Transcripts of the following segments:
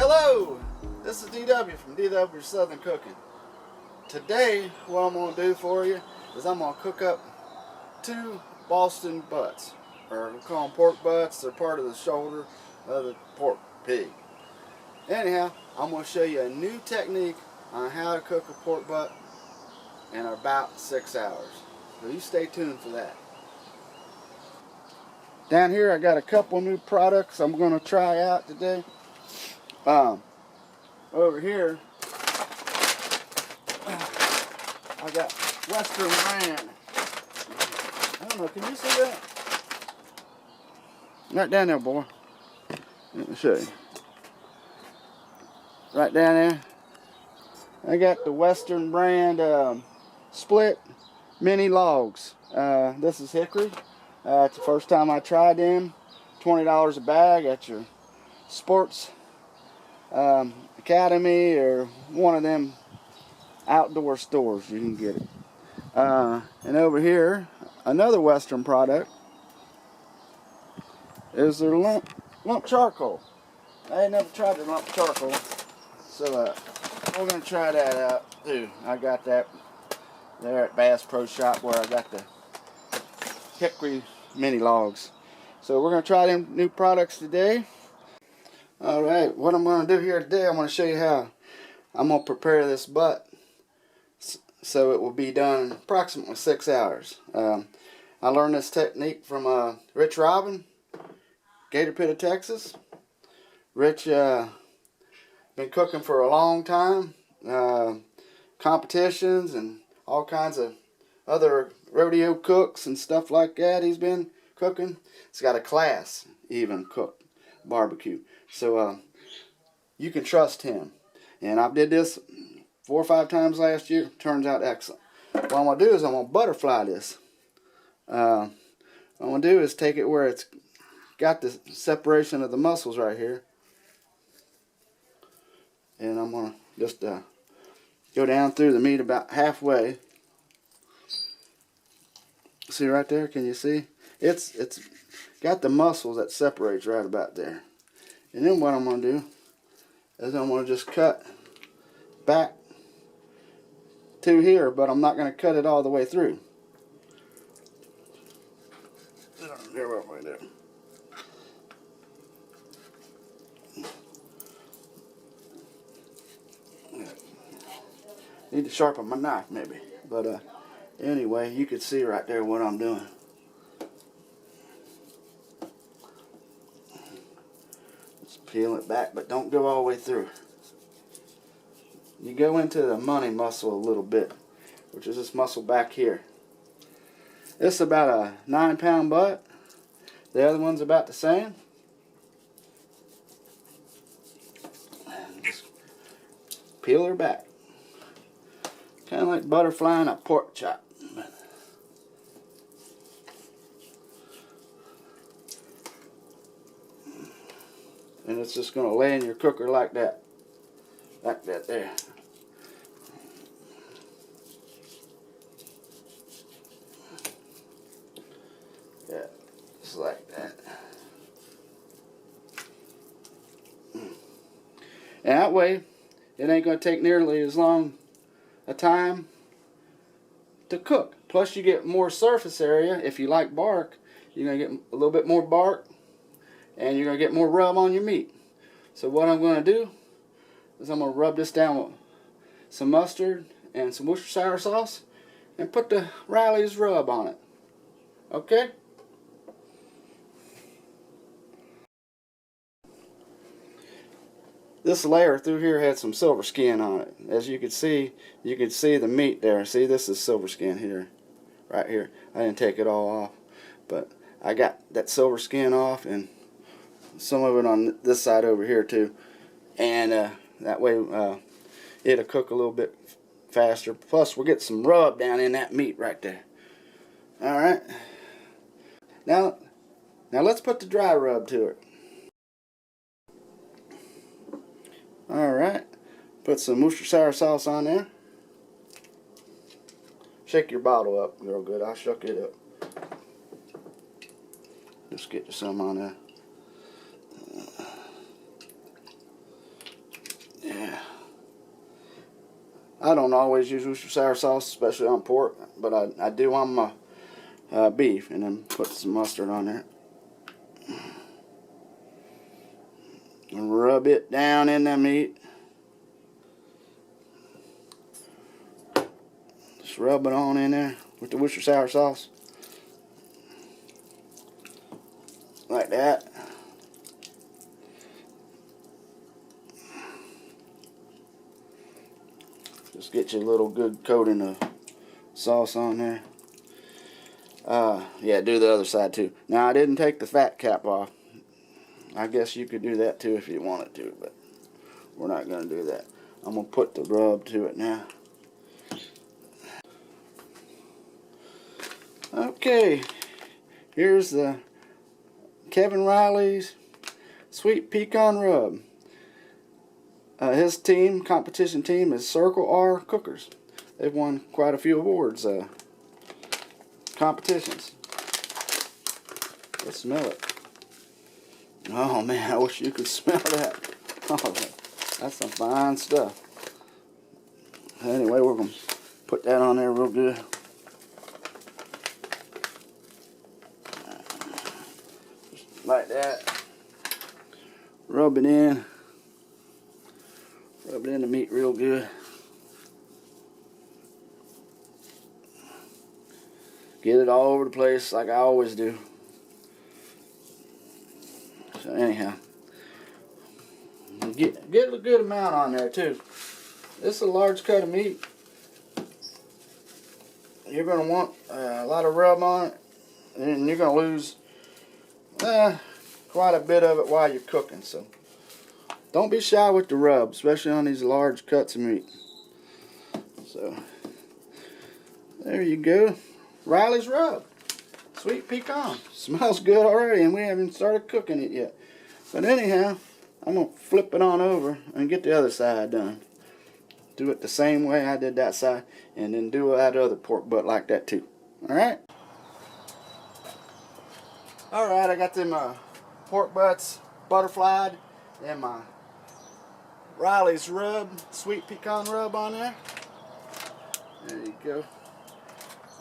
Hello, this is DW from DW Southern Cooking. Today, what I'm going to do for you is I'm going to cook up 2 Boston butts, or we call them pork butts. They're part of the shoulder of the pork pig. Anyhow, I'm going to show you a new technique on how to cook a pork butt in about 6 hours. So you stay tuned for that. Down here I got a couple new products I'm going to try out today. Over here I got Western brand. I don't know, can you see that? Right down there, boy. Let me show you. Right down there. I got the Western brand split mini logs. This is hickory. It's the first time I tried them. $20 a bag at your Sports Academy or one of them outdoor stores. You can get it. And over here, another Western product is their lump charcoal. I ain't never tried the lump charcoal, so we're gonna try that out too. I got that there at Bass Pro Shop where I got the hickory mini logs. So we're gonna try them new products today. Alright, what I'm gonna do here today, I'm gonna show you how I'm gonna prepare this butt so it will be done in approximately 6 hours. I learned this technique from Rich Robin, Gator Pit, Texas. Rich been cooking for a long time, competitions and all kinds of other rodeo cooks and stuff like that. He's been cooking. He's got a class even cook barbecue, so you can trust him. And I did this 4 or 5 times last year. Turns out excellent. What I'm gonna do is I'm gonna butterfly this. What I'm gonna do is take it where it's got the separation of the muscles right here, and I'm gonna just go down through the meat about halfway. See right there? Can you see? It's got the muscles that separates right about there. And then what I'm gonna do is I'm gonna just cut back to here, but I'm not gonna cut it all the way through. There, right there. Need to sharpen my knife maybe, but anyway, you can see right there what I'm doing. Just peel it back, but don't go all the way through. You go into the money muscle a little bit, which is this muscle back here. This is about a 9-pound butt. The other one's about the same. And just peel her back. Kind of like butterflying a pork chop. And it's just going to lay in your cooker like that. Like that there. Yeah, just like that. And that way, it ain't going to take nearly as long a time to cook. Plus you get more surface area. If you like bark, you're going to get a little bit more bark, and you're going to get more rub on your meat. So what I'm going to do is I'm going to rub this down with some mustard and some Worcestershire sauce and put the Riley's rub on it. Okay? This layer through here had some silver skin on it. As you can see the meat there. See, this is silver skin here, right here. I didn't take it all off, but I got that silver skin off and some of it on this side over here too. And that way it'll cook a little bit faster. Plus we'll get some rub down in that meat right there. Alright. Now let's put the dry rub to it. Alright, put some Worcestershire sauce on there. Shake your bottle up real good. I shook it up. Just get you some on there. I don't always use Worcestershire sour sauce, especially on pork, but I do on my beef, and then put some mustard on there. And rub it down in the meat. Just rub it on in there with the Worcestershire sour sauce. Like that. Just get you a little good coating of sauce on there. Yeah, do the other side too. Now, I didn't take the fat cap off. I guess you could do that too if you wanted to, but we're not going to do that. I'm going to put the rub to it now. Okay, here's the Kevin Riley's Sweet Pecan Rub. His team, competition team, is Circle R Cookers. They've won quite a few awards, competitions. Let's smell it. Oh man, I wish you could smell that. Oh, that's some fine stuff. Anyway, we're going to put that on there real good. Just like that. Rub it in. Rub it in the meat real good. Get it all over the place like I always do. So anyhow, get a good amount on there too. This is a large cut of meat. You're going to want a lot of rub on it, and you're going to lose quite a bit of it while you're cooking. So don't be shy with the rub, especially on these large cuts of meat. So there you go. Riley's Rub. Sweet pecan. Smells good already, and we haven't started cooking it yet. But anyhow, I'm going to flip it on over and get the other side done. Do it the same way I did that side, and then do that other pork butt like that too. Alright? Alright, I got them pork butts butterflied and my Riley's Rub, Sweet Pecan Rub on there. There you go.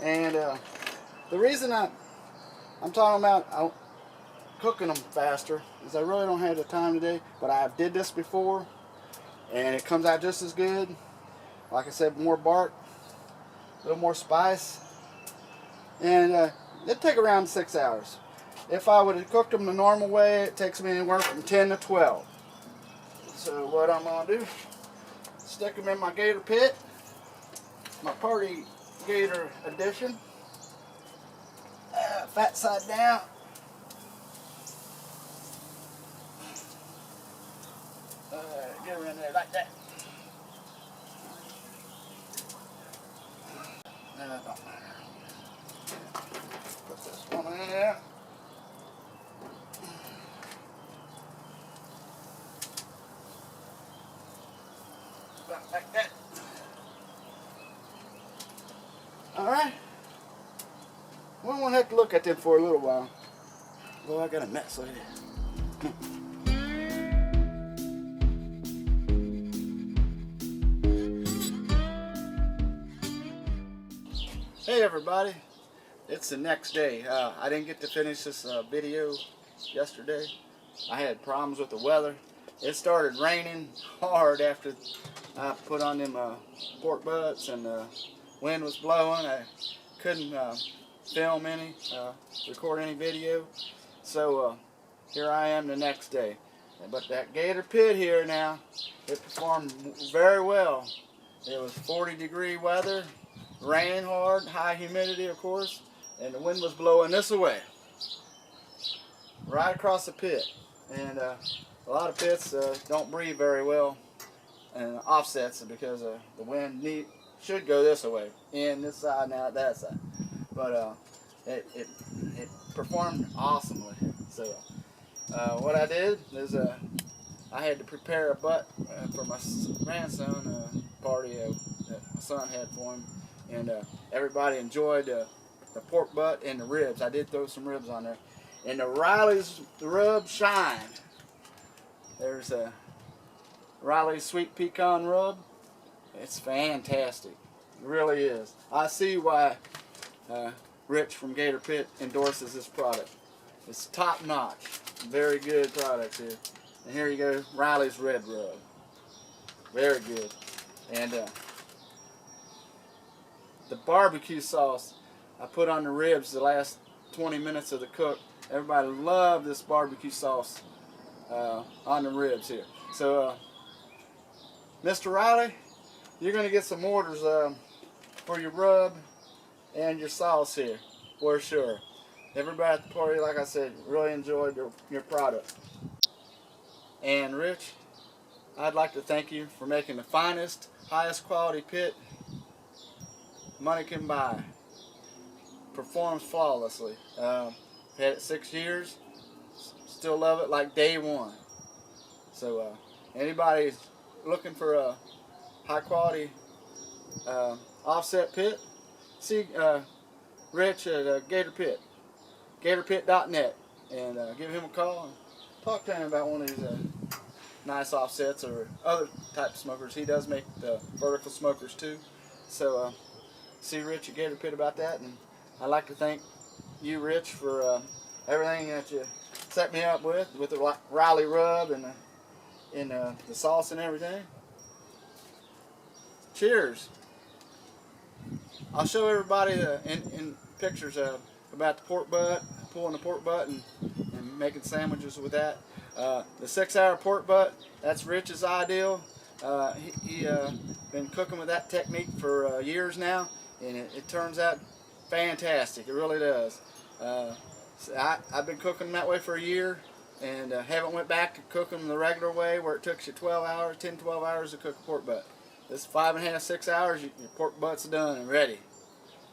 And the reason I'm talking about cooking them faster is I really don't have the time today, but I did this before and it comes out just as good. Like I said, more bark, a little more spice, and it'd take around 6 hours. If I would have cooked them the normal way, it takes me anywhere from 10 to 12. So what I'm going to do, stick them in my Gator pit, my Party Gator edition. Fat side down. Get her in there like that. Put this one in there. About like that. Alright. We won't have to look at them for a little while. Well, I got a mess like that. Hey everybody, it's the next day. I didn't get to finish this video yesterday. I had problems with the weather. It started raining hard after I put on them pork butts, and the wind was blowing. I couldn't film any, record any video. So here I am the next day. But that Gator pit here now, it performed very well. It was 40-degree weather, rain hard, high humidity of course, and the wind was blowing this way, right across the pit. And a lot of pits don't breathe very well and offsets it because the wind should go this way, in this side, now that side. But it performed awesomely. So what I did is I had to prepare a butt for my grandson party that my son had for him, and everybody enjoyed the pork butt and the ribs. I did throw some ribs on there, and the Riley's Rub Shine. There's a Riley's Sweet Pecan Rub, It's fantastic. It really is. I see why Rich from Gator Pit endorses this product. It's top notch. Very good product here. And here you go, Riley's Red Rub. Very good. And the barbecue sauce I put on the ribs the last 20 minutes of the cook. Everybody loved this barbecue sauce on the ribs here. So, Mr. Riley, you're going to get some orders for your rub and your sauce here, for sure. Everybody at the party, like I said, really enjoyed your product. And Rich, I'd like to thank you for making the finest, highest quality pit money can buy. Performs flawlessly. Had it 6 years, still love it like day one. So anybody's looking for a high quality offset pit, see Rich at Gator Pit, gatorpit.net, and give him a call and talk to him about one of these nice offsets or other type of smokers. He does make the vertical smokers too. So see Rich at Gator Pit about that, and I'd like to thank you, Rich, for everything that you set me up with the Riley rub and the sauce and everything. Cheers. I'll show everybody in pictures about the pork butt, pulling the pork butt and making sandwiches with that. The 6-hour pork butt, that's Rich's ideal. He been cooking with that technique for years now, and it turns out fantastic. It really does. So I've been cooking that way for a year, and haven't went back to cooking the regular way where it took you 12 hours, 10, 12 hours to cook a pork butt. This 5.5, 6 hours, your pork butt's done and ready.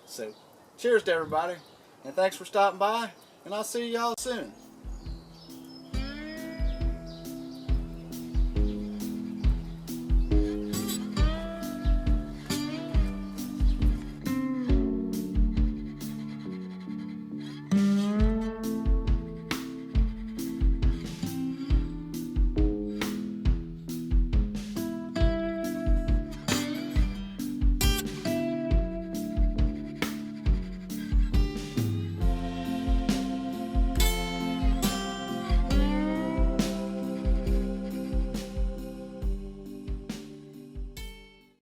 So, cheers to everybody, and thanks for stopping by, and I'll see y'all soon.